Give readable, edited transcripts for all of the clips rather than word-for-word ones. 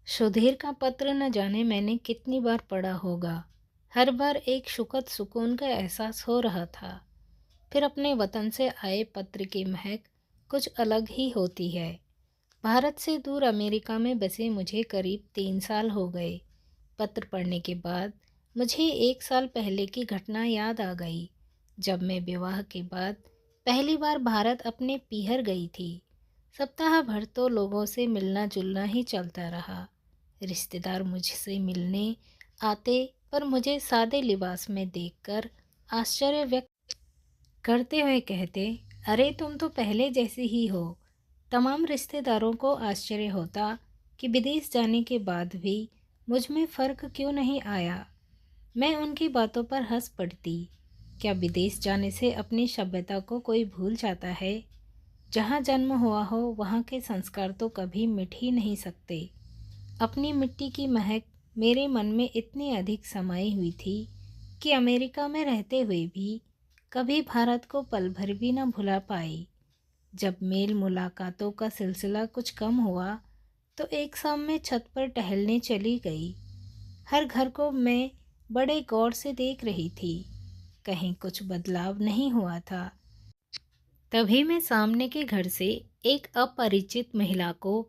सुधीर का पत्र न जाने मैंने कितनी बार पढ़ा होगा। हर बार एक सुखद सुकून का एहसास हो रहा था। फिर अपने वतन से आए पत्र की महक कुछ अलग ही होती है। भारत से दूर अमेरिका में बसे मुझे करीब 3 साल हो गए। पत्र पढ़ने के बाद मुझे 1 साल पहले की घटना याद आ गई, जब मैं विवाह के बाद पहली बार भारत अपने पीहर गई थी। सप्ताह भर तो लोगों से मिलना जुलना ही चलता रहा। रिश्तेदार मुझसे मिलने आते, पर मुझे सादे लिबास में देखकर आश्चर्य व्यक्त करते हुए कहते, अरे तुम तो पहले जैसी ही हो। तमाम रिश्तेदारों को आश्चर्य होता कि विदेश जाने के बाद भी मुझ में फ़र्क क्यों नहीं आया। मैं उनकी बातों पर हंस पड़ती। क्या विदेश जाने से अपनी सभ्यता को कोई भूल जाता है? जहाँ जन्म हुआ हो वहाँ के संस्कार तो कभी मिट ही नहीं सकते। अपनी मिट्टी की महक मेरे मन में इतनी अधिक समाई हुई थी कि अमेरिका में रहते हुए भी कभी भारत को पल भर भी न भुला पाई। जब मेल मुलाकातों का सिलसिला कुछ कम हुआ तो एक शाम में छत पर टहलने चली गई। हर घर को मैं बड़े गौर से देख रही थी, कहीं कुछ बदलाव नहीं हुआ था। तभी मैं सामने के घर से एक अपरिचित महिला को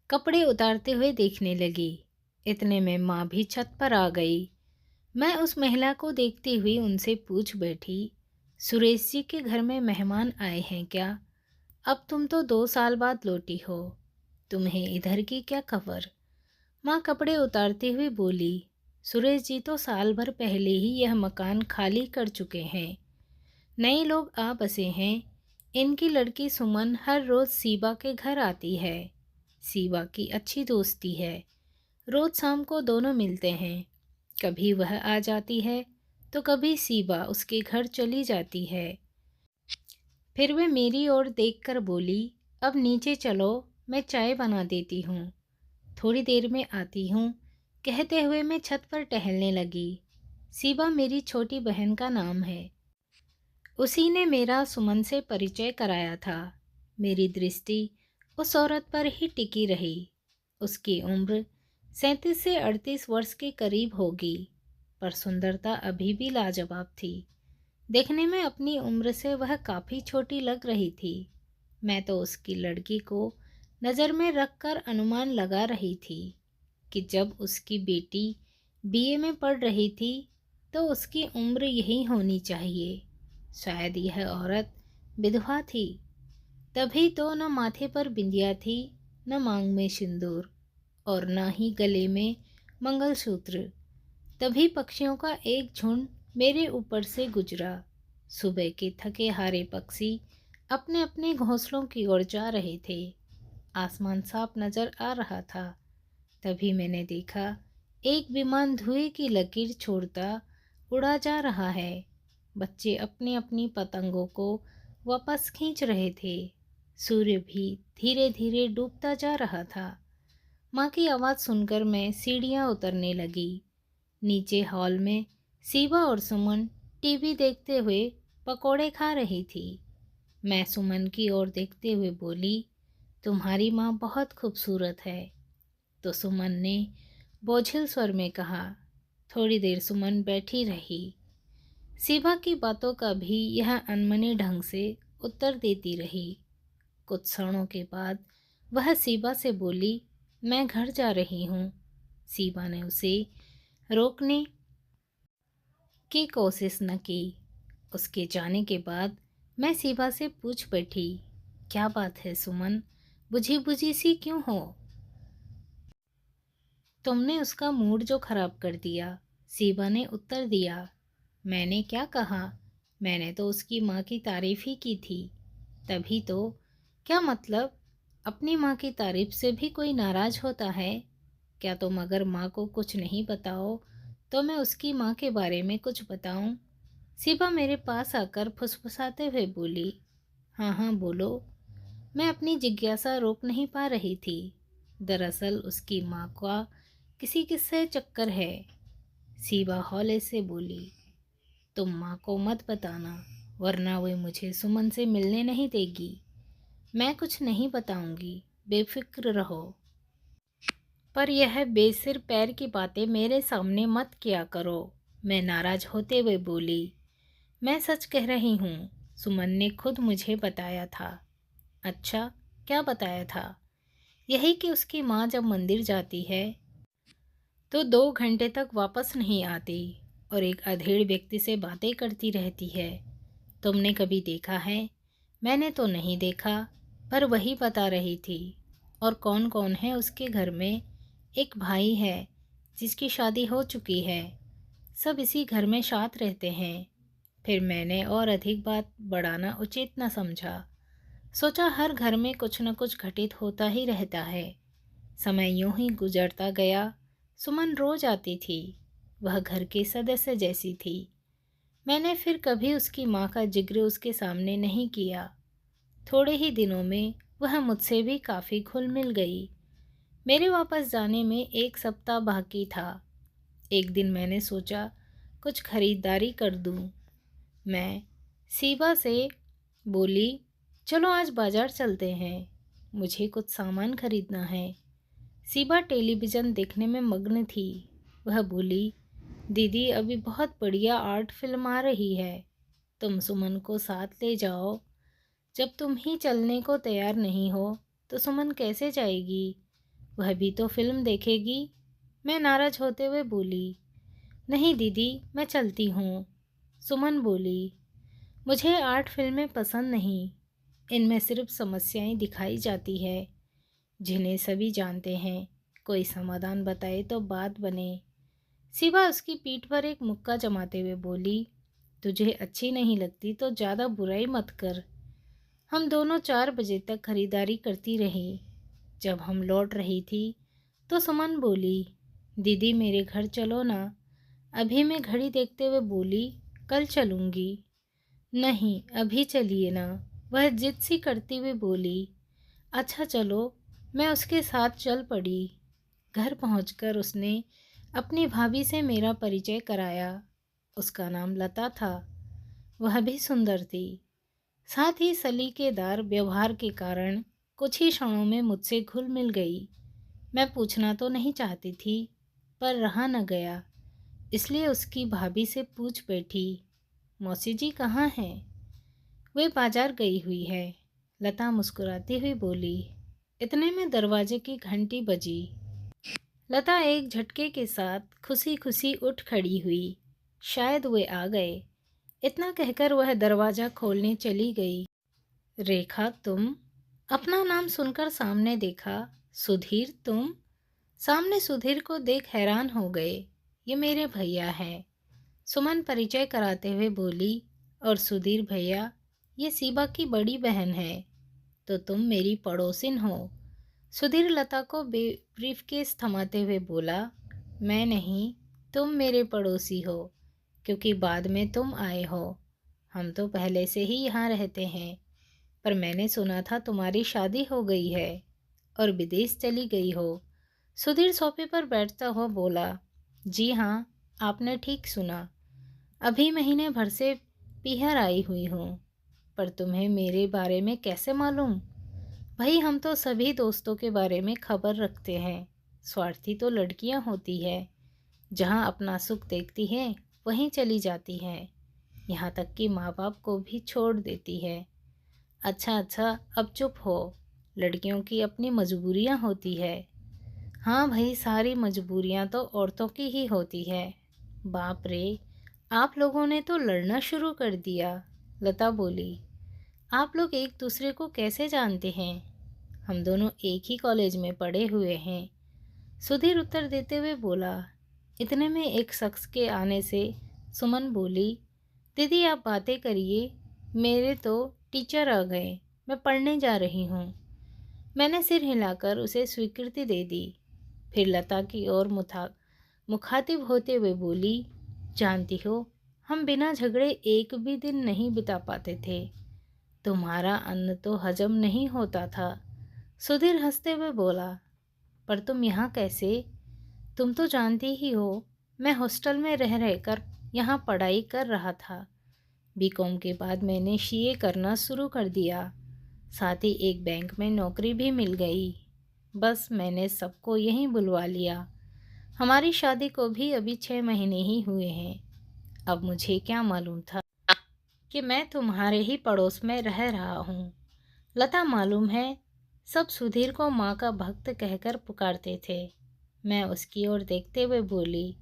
कपड़े उतारते हुए देखने लगी। इतने में माँ भी छत पर आ गई। मैं उस महिला को देखती हुई उनसे पूछ बैठी, सुरेश जी के घर में मेहमान आए हैं क्या? अब तुम तो 2 साल बाद लौटी हो, तुम्हें इधर की क्या खबर? माँ कपड़े उतारती हुई बोली, सुरेश जी तो साल भर पहले ही यह मकान खाली कर चुके हैं। नए लोग आ बसे हैं। इनकी लड़की सुमन हर रोज़ सीबा के घर आती है। सीबा की अच्छी दोस्ती है। रोज़ शाम को दोनों मिलते हैं। कभी वह आ जाती है तो कभी सीबा उसके घर चली जाती है। फिर वह मेरी ओर देखकर बोली, अब नीचे चलो, मैं चाय बना देती हूँ, थोड़ी देर में आती हूँ। कहते हुए मैं छत पर टहलने लगी। सीबा मेरी छोटी बहन का नाम है। उसी ने मेरा सुमन से परिचय कराया था। मेरी दृष्टि उस औरत पर ही टिकी रही। उसकी उम्र 37 से 38 वर्ष के करीब होगी, पर सुंदरता अभी भी लाजवाब थी। देखने में अपनी उम्र से वह काफ़ी छोटी लग रही थी। मैं तो उसकी लड़की को नज़र में रखकर अनुमान लगा रही थी कि जब उसकी बेटी बीए में पढ़ रही थी तो उसकी उम्र यही होनी चाहिए। शायद यह औरत विधवा थी, तभी तो न माथे पर बिंदिया थी, न मांग में सिंदूर, और न ही गले में मंगलसूत्र। तभी पक्षियों का एक झुंड मेरे ऊपर से गुजरा। सुबह के थके हारे पक्षी अपने अपने घोंसलों की ओर जा रहे थे। आसमान साफ नजर आ रहा था। तभी मैंने देखा एक विमान धुएं की लकीर छोड़ता उड़ा जा रहा है। बच्चे अपनी अपनी पतंगों को वापस खींच रहे थे। सूर्य भी धीरे धीरे डूबता जा रहा था। माँ की आवाज़ सुनकर मैं सीढ़ियाँ उतरने लगी। नीचे हॉल में सीबा और सुमन टीवी देखते हुए पकोड़े खा रही थी। मैं सुमन की ओर देखते हुए बोली, तुम्हारी माँ बहुत खूबसूरत है। तो सुमन ने बोझिल स्वर में कहा। थोड़ी देर सुमन बैठी रही। सीबा की बातों का भी यह अनमने ढंग से उत्तर देती रही। कुछ क्षणों के बाद वह सीबा से बोली, मैं घर जा रही हूँ। सीबा ने उसे रोकने की कोशिश न की। उसके जाने के बाद मैं सीबा से पूछ बैठी, क्या बात है सुमन, बुझी बुझी सी क्यों हो? तुमने उसका मूड जो खराब कर दिया, सीबा ने उत्तर दिया। मैंने क्या कहा? मैंने तो उसकी माँ की तारीफ ही की थी। तभी तो। क्या मतलब? अपनी माँ की तारीफ से भी कोई नाराज होता है क्या? तुम अगर माँ को कुछ नहीं बताओ तो मैं उसकी माँ के बारे में कुछ बताऊं? सिबा मेरे पास आकर फुसफुसाते हुए बोली, हाँ हाँ बोलो। मैं अपनी जिज्ञासा रोक नहीं पा रही थी। दरअसल उसकी माँ का किसी किससे चक्कर है। सीबा हौले से बोली, तुम माँ को मत बताना, वरना वे मुझे सुमन से मिलने नहीं देगी। मैं कुछ नहीं बताऊंगी, बेफिक्र रहो। पर यह बेसिर पैर की बातें मेरे सामने मत किया करो, मैं नाराज होते हुए बोली। मैं सच कह रही हूँ, सुमन ने खुद मुझे बताया था। अच्छा, क्या बताया था? यही कि उसकी माँ जब मंदिर जाती है तो 2 घंटे तक वापस नहीं आती और एक अधेड़ व्यक्ति से बातें करती रहती है। तुमने कभी देखा है? मैंने तो नहीं देखा, पर वही बता रही थी। और कौन कौन है उसके घर में? एक भाई है जिसकी शादी हो चुकी है। सब इसी घर में साथ रहते हैं। फिर मैंने और अधिक बात बढ़ाना उचित न समझा। सोचा हर घर में कुछ न कुछ घटित होता ही रहता है। समय यूं ही गुजरता गया। सुमन रोज आती थी। वह घर के सदस्य जैसी थी। मैंने फिर कभी उसकी माँ का जिक्र उसके सामने नहीं किया। थोड़े ही दिनों में वह मुझसे भी काफ़ी घुल मिल गई। मेरे वापस जाने में 1 सप्ताह बाकी था। एक दिन मैंने सोचा कुछ खरीदारी कर दूं। मैं सीबा से बोली, चलो आज बाजार चलते हैं, मुझे कुछ सामान खरीदना है। सीबा टेलीविज़न देखने में मग्न थी। वह बोली, दीदी अभी बहुत बढ़िया आर्ट फिल्म आ रही है, तुम सुमन को साथ ले जाओ। जब तुम ही चलने को तैयार नहीं हो तो सुमन कैसे जाएगी? वह भी तो फिल्म देखेगी। मैं नाराज होते हुए बोली, नहीं दीदी, मैं चलती हूँ। सुमन बोली, मुझे आर्ट फिल्में पसंद नहीं। इनमें सिर्फ समस्याएं दिखाई जाती है जिन्हें सभी जानते हैं। कोई समाधान बताए तो बात बने। सिवा उसकी पीठ पर एक मुक्का जमाते हुए बोली, तुझे अच्छी नहीं लगती तो ज़्यादा बुराई मत कर। हम दोनों 4 बजे तक खरीदारी करती रही। जब हम लौट रही थी तो सुमन बोली, दीदी मेरे घर चलो ना। अभी मैं घड़ी देखते हुए बोली, कल चलूँगी। नहीं, अभी चलिए ना। वह जिद सी करती हुई बोली, अच्छा चलो। मैं उसके साथ चल पड़ी। घर पहुंचकर उसने अपनी भाभी से मेरा परिचय कराया। उसका नाम लता था। वह भी सुंदर थी। साथ ही सलीकेदार व्यवहार के कारण कुछ ही क्षणों में मुझसे घुल मिल गई। मैं पूछना तो नहीं चाहती थी, पर रहा न गया, इसलिए उसकी भाभी से पूछ बैठी, मौसी जी कहाँ हैं? वे बाजार गई हुई है, लता मुस्कुराती हुई बोली। इतने में दरवाजे की घंटी बजी। लता एक झटके के साथ खुशी खुशी उठ खड़ी हुई। शायद वे आ गए, इतना कहकर वह दरवाज़ा खोलने चली गई। रेखा तुम? अपना नाम सुनकर सामने देखा। सुधीर तुम? सामने सुधीर को देख हैरान हो गए। ये मेरे भैया हैं। सुमन परिचय कराते हुए बोली, और सुधीर भैया, ये सीबा की बड़ी बहन है। तो तुम मेरी पड़ोसिन हो। सुधीर लता को ब्रीफकेस थमाते हुए बोला, मैं नहीं, तुम मेरे पड़ोसी हो, क्योंकि बाद में तुम आए हो। हम तो पहले से ही यहाँ रहते हैं, पर मैंने सुना था तुम्हारी शादी हो गई है और विदेश चली गई हो। सुधीर सोफे पर बैठता हुआ बोला, जी हाँ, आपने ठीक सुना। अभी महीने भर से पीहर आई हुई हूँ। पर तुम्हें मेरे बारे में कैसे मालूम? भाई हम तो सभी दोस्तों के बारे में खबर रखते हैं। स्वार्थी तो लड़कियां होती है, जहां अपना सुख देखती है वहीं चली जाती है, यहाँ तक कि माँ बाप को भी छोड़ देती है। अच्छा अच्छा, अब चुप हो। लड़कियों की अपनी मजबूरियां होती है। हाँ भाई, सारी मजबूरियां तो औरतों की ही होती है। बाप रे, आप लोगों ने तो लड़ना शुरू कर दिया। लता बोली, आप लोग एक दूसरे को कैसे जानते हैं? हम दोनों एक ही कॉलेज में पढ़े हुए हैं। सुधीर उत्तर देते हुए बोला। इतने में एक शख्स के आने से सुमन बोली, दीदी आप बातें करिए, मेरे तो टीचर आ गए, मैं पढ़ने जा रही हूँ। मैंने सिर हिलाकर उसे स्वीकृति दे दी। फिर लता की ओर मुखातिब होते हुए बोली, जानती हो, हम बिना झगड़े एक भी दिन नहीं बिता पाते थे। तुम्हारा अन्न तो हजम नहीं होता था। सुधीर हंसते हुए बोला, पर तुम यहाँ कैसे? तुम तो जानती ही हो, मैं हॉस्टल में रह रहकर यहाँ पढ़ाई कर रहा था। बीकॉम के बाद मैंने सीए करना शुरू कर दिया। साथ ही एक बैंक में नौकरी भी मिल गई। बस मैंने सबको यहीं बुलवा लिया। हमारी शादी को भी अभी 6 महीने ही हुए हैं। अब मुझे क्या मालूम था कि मैं तुम्हारे ही पड़ोस में रह रहा हूँ। लता मालूम है, सब सुधीर को माँ का भक्त कहकर पुकारते थे। मैं उसकी ओर देखते हुए बोली,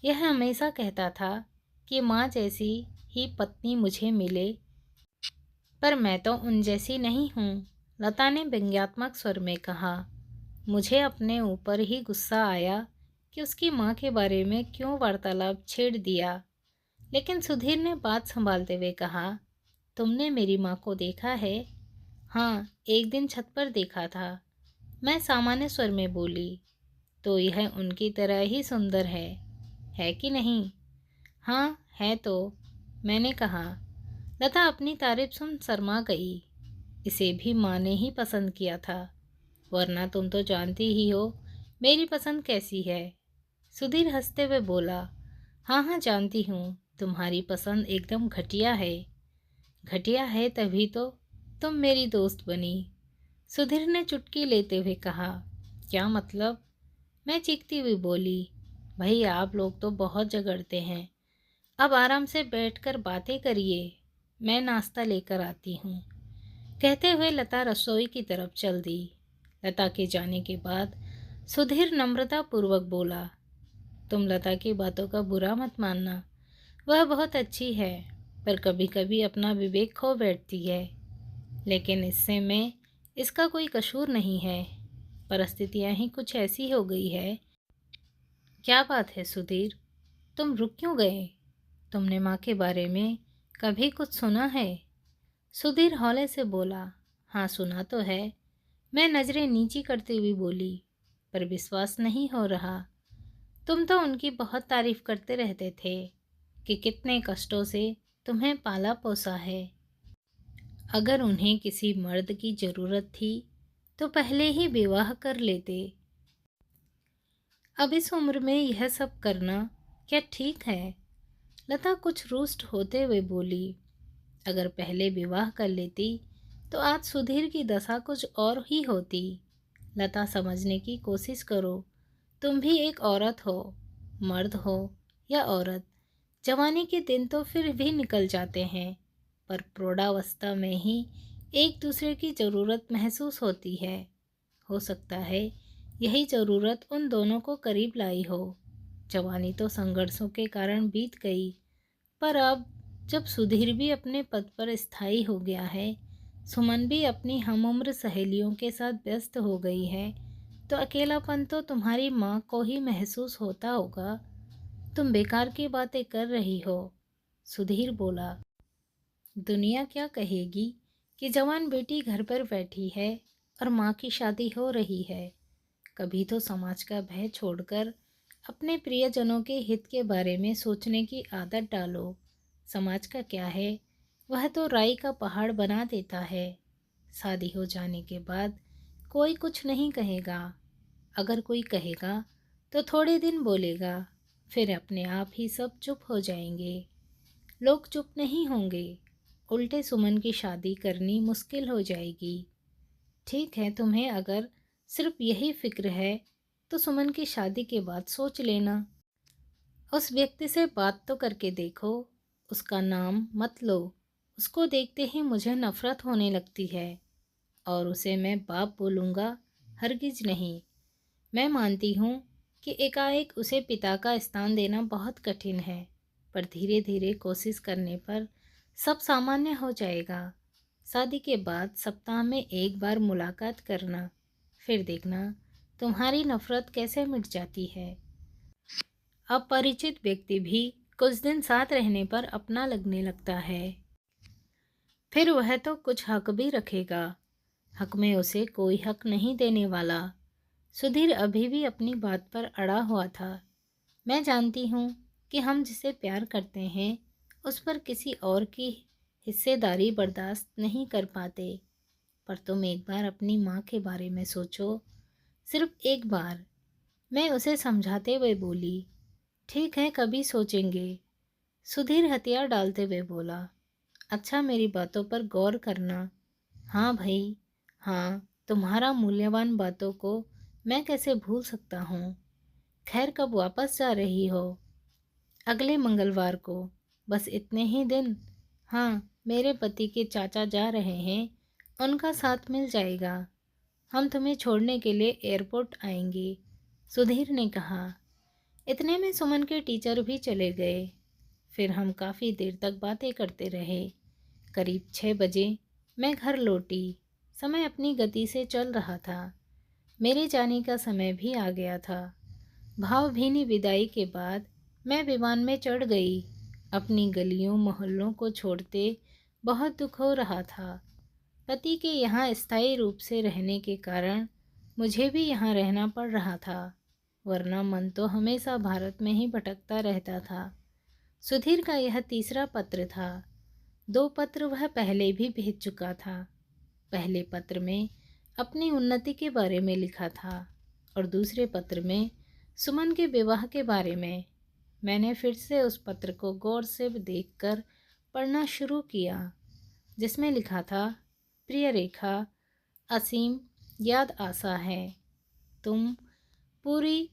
यह हमेशा कहता था कि माँ जैसी ही पत्नी मुझे मिले, पर मैं तो उन जैसी नहीं हूँ। लता ने व्यंग्यात्मक स्वर में कहा। मुझे अपने ऊपर ही गुस्सा आया कि उसकी माँ के बारे में क्यों वार्तालाप छेड़ दिया, लेकिन सुधीर ने बात संभालते हुए कहा, तुमने मेरी माँ को देखा है? हाँ, एक दिन छत पर देखा था। मैं सामान्य स्वर में बोली, तो यह उनकी तरह ही सुंदर है कि नहीं? हाँ, है तो, मैंने कहा। लता अपनी तारीफ सुन शर्मा गई। इसे भी माँ ने ही पसंद किया था, वरना तुम तो जानती ही हो मेरी पसंद कैसी है। सुधीर हंसते हुए बोला, हाँ हाँ जानती हूँ, तुम्हारी पसंद एकदम घटिया है। घटिया है तभी तो तुम मेरी दोस्त बनी। सुधीर ने चुटकी लेते हुए कहा, क्या मतलब? मैं चीखती हुई बोली, भाई आप लोग तो बहुत झगड़ते हैं। अब आराम से बैठकर बातें करिए, मैं नाश्ता लेकर आती हूँ। कहते हुए लता रसोई की तरफ चल दी। लता के जाने के बाद सुधीर नम्रतापूर्वक बोला, तुम लता की बातों का बुरा मत मानना, वह बहुत अच्छी है, पर कभी कभी अपना विवेक खो बैठती है। लेकिन इससे में इसका कोई कसूर नहीं है, परिस्थितियाँ ही कुछ ऐसी हो गई है। क्या बात है सुधीर, तुम रुक क्यों गए? तुमने माँ के बारे में कभी कुछ सुना है? सुधीर हौले से बोला, हाँ सुना तो है। मैं नज़रें नीची करती हुई बोली, पर विश्वास नहीं हो रहा। तुम तो उनकी बहुत तारीफ करते रहते थे कि कितने कष्टों से तुम्हें पाला पोसा है। अगर उन्हें किसी मर्द की ज़रूरत थी तो पहले ही विवाह कर लेते। अब इस उम्र में यह सब करना क्या ठीक है? लता कुछ रुष्ट होते हुए बोली, अगर पहले विवाह कर लेती तो आज सुधीर की दशा कुछ और ही होती। लता समझने की कोशिश करो, तुम भी एक औरत हो, मर्द हो या औरत, जवानी के दिन तो फिर भी निकल जाते हैं, पर प्रौढ़ावस्था में ही एक दूसरे की ज़रूरत महसूस होती है। हो सकता है यही ज़रूरत उन दोनों को करीब लाई हो। जवानी तो संघर्षों के कारण बीत गई, पर अब जब सुधीर भी अपने पद पर स्थायी हो गया है, सुमन भी अपनी हमउम्र सहेलियों के साथ व्यस्त हो गई है, तो अकेलापन तो तुम्हारी माँ को ही महसूस होता होगा। तुम बेकार की बातें कर रही हो। सुधीर बोला, दुनिया क्या कहेगी कि जवान बेटी घर पर बैठी है और माँ की शादी हो रही है। कभी तो समाज का भय छोड़कर अपने प्रियजनों के हित के बारे में सोचने की आदत डालो। समाज का क्या है, वह तो राई का पहाड़ बना देता है। शादी हो जाने के बाद कोई कुछ नहीं कहेगा। अगर कोई कहेगा तो थोड़े दिन बोलेगा, फिर अपने आप ही सब चुप हो जाएंगे। लोग चुप नहीं होंगे, उल्टे सुमन की शादी करनी मुश्किल हो जाएगी। ठीक है, तुम्हें अगर सिर्फ यही फिक्र है तो सुमन की शादी के बाद सोच लेना। उस व्यक्ति से बात तो करके देखो, उसका नाम मत लो। उसको देखते ही मुझे नफरत होने लगती है, और उसे मैं बाप बोलूँगा, हरगिज नहीं। मैं मानती हूँ कि एकाएक उसे पिता का स्थान देना बहुत कठिन है, पर धीरे धीरे कोशिश करने पर सब सामान्य हो जाएगा। शादी के बाद सप्ताह में एक बार मुलाकात करना, फिर देखना तुम्हारी नफरत कैसे मिट जाती है। अपरिचित व्यक्ति भी कुछ दिन साथ रहने पर अपना लगने लगता है, फिर वह तो कुछ हक भी रखेगा। हक में उसे कोई हक नहीं देने वाला। सुधीर अभी भी अपनी बात पर अड़ा हुआ था। मैं जानती हूँ कि हम जिसे प्यार करते हैं उस पर किसी और की हिस्सेदारी बर्दाश्त नहीं कर पाते, पर तुम एक बार अपनी माँ के बारे में सोचो, सिर्फ एक बार। मैं उसे समझाते हुए बोली, ठीक है कभी सोचेंगे। सुधीर हथियार डालते हुए बोला, अच्छा मेरी बातों पर गौर करना। हाँ भाई, हाँ, तुम्हारा मूल्यवान बातों को मैं कैसे भूल सकता हूँ। खैर, कब वापस जा रही हो? अगले मंगलवार को। बस इतने ही दिन? हाँ, मेरे पति के चाचा जा रहे हैं, उनका साथ मिल जाएगा। हम तुम्हें छोड़ने के लिए एयरपोर्ट आएंगे, सुधीर ने कहा। इतने में सुमन के टीचर भी चले गए। फिर हम काफ़ी देर तक बातें करते रहे। करीब 6 बजे मैं घर लौटी। समय अपनी गति से चल रहा था। मेरे जाने का समय भी आ गया था। भावभीनी विदाई के बाद मैं विमान में चढ़ गई। अपनी गलियों मोहल्लों को छोड़ते बहुत दुख हो रहा था। पति के यहाँ स्थायी रूप से रहने के कारण मुझे भी यहाँ रहना पड़ रहा था, वरना मन तो हमेशा भारत में ही भटकता रहता था। सुधीर का यह तीसरा पत्र था। 2 पत्र वह पहले भी भेज चुका था। पहले पत्र में अपनी उन्नति के बारे में लिखा था और दूसरे पत्र में सुमन के विवाह के बारे में। मैंने फिर से उस पत्र को गौर से देखकर पढ़ना शुरू किया, जिसमें लिखा था, प्रिय रेखा, असीम याद आसा है। तुम पूरी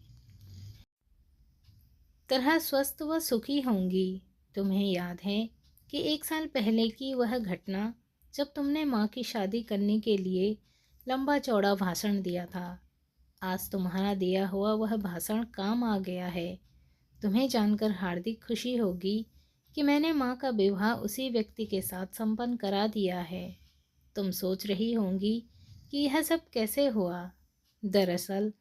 तरह स्वस्थ व सुखी होंगी। तुम्हें याद है कि 1 साल पहले की वह घटना जब तुमने माँ की शादी करने के लिए लंबा चौड़ा भाषण दिया था। आज तुम्हारा दिया हुआ वह भाषण काम आ गया है। तुम्हें जानकर हार्दिक खुशी होगी कि मैंने माँ का विवाह उसी व्यक्ति के साथ संपन्न करा दिया है। तुम सोच रही होंगी कि यह सब कैसे हुआ। दरअसल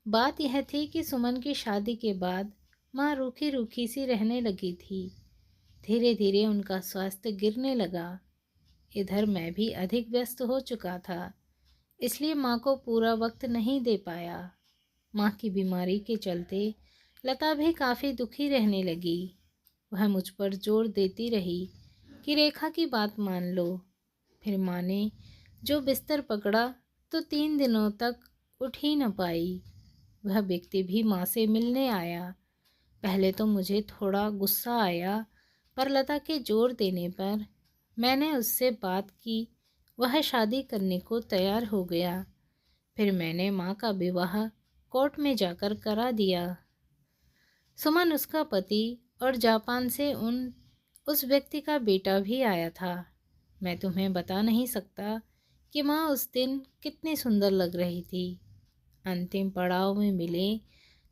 बात यह थी कि सुमन की शादी के बाद माँ रूखी रूखी सी रहने लगी थी। धीरे धीरे उनका स्वास्थ्य गिरने लगा। इधर मैं भी अधिक व्यस्त हो चुका था, इसलिए माँ को पूरा वक्त नहीं दे पाया। माँ की बीमारी के चलते लता भी काफ़ी दुखी रहने लगी। वह मुझ पर जोर देती रही कि रेखा की बात मान लो। फिर माँ ने जो बिस्तर पकड़ा तो 3 दिनों तक उठ ही न पाई। वह व्यक्ति भी माँ से मिलने आया। पहले तो मुझे थोड़ा गुस्सा आया, पर लता के जोर देने पर मैंने उससे बात की। वह शादी करने को तैयार हो गया। फिर मैंने माँ का विवाह कोर्ट में जाकर करा दिया। सुमन, उसका पति और जापान से उस व्यक्ति का बेटा भी आया था। मैं तुम्हें बता नहीं सकता कि माँ उस दिन कितनी सुंदर लग रही थी। अंतिम पड़ाव में मिले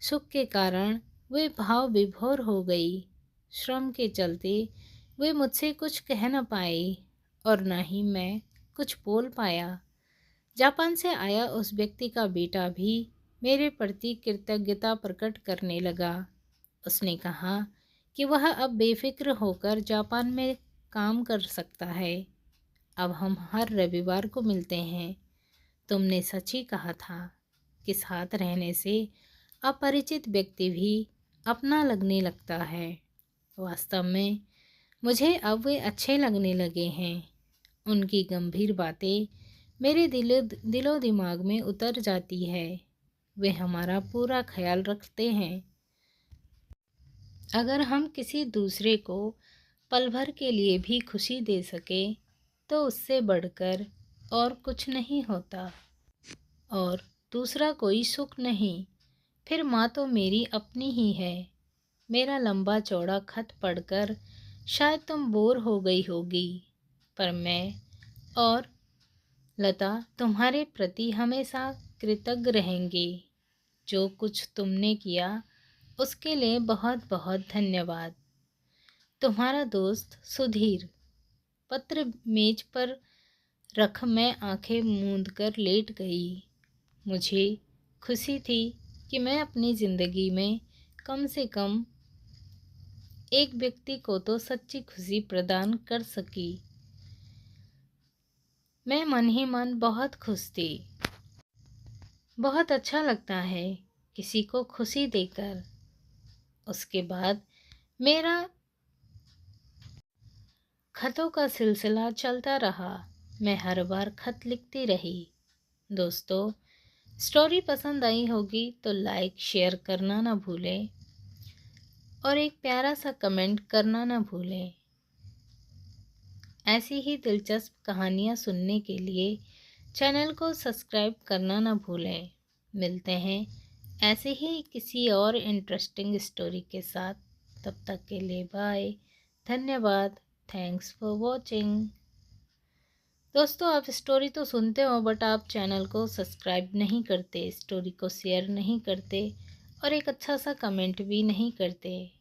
सुख के कारण वे भाव विभोर हो गई। श्रम के चलते वे मुझसे कुछ कह न पाई और न ही मैं कुछ बोल पाया। जापान से आया उस व्यक्ति का बेटा भी मेरे प्रति कृतज्ञता प्रकट करने लगा। उसने कहा कि वह अब बेफिक्र होकर जापान में काम कर सकता है। अब हम हर रविवार को मिलते हैं। तुमने सच ही कहा था कि साथ रहने से अपरिचित व्यक्ति भी अपना लगने लगता है। वास्तव में मुझे अब वे अच्छे लगने लगे हैं। उनकी गंभीर बातें मेरे दिलो दिमाग में उतर जाती है। वे हमारा पूरा ख्याल रखते हैं। अगर हम किसी दूसरे को पल भर के लिए भी खुशी दे सके तो उससे बढ़कर और कुछ नहीं होता, और दूसरा कोई सुख नहीं। फिर माँ तो मेरी अपनी ही है। मेरा लंबा चौड़ा खत पढ़कर शायद तुम बोर हो गई होगी, पर मैं और लता तुम्हारे प्रति हमेशा कृतज्ञ रहेंगे। जो कुछ तुमने किया उसके लिए बहुत बहुत धन्यवाद। तुम्हारा दोस्त सुधीर। पत्र मेज पर रख मैं आंखें मूंद कर लेट गई। मुझे खुशी थी कि मैं अपनी ज़िंदगी में कम से कम एक व्यक्ति को तो सच्ची खुशी प्रदान कर सकी। मैं मन ही मन बहुत खुश थी। बहुत अच्छा लगता है किसी को खुशी देकर। उसके बाद मेरा खतों का सिलसिला चलता रहा। मैं हर बार खत लिखती रही। दोस्तों, स्टोरी पसंद आई होगी तो लाइक शेयर करना ना भूलें और एक प्यारा सा कमेंट करना ना भूलें। ऐसी ही दिलचस्प कहानियाँ सुनने के लिए चैनल को सब्सक्राइब करना ना भूलें। मिलते हैं ऐसे ही किसी और इंटरेस्टिंग स्टोरी के साथ। तब तक के लिए बाय। धन्यवाद। Thanks for watching. दोस्तों, आप स्टोरी तो सुनते हो बट आप चैनल को सब्सक्राइब नहीं करते, स्टोरी को शेयर नहीं करते और एक अच्छा सा कमेंट भी नहीं करते।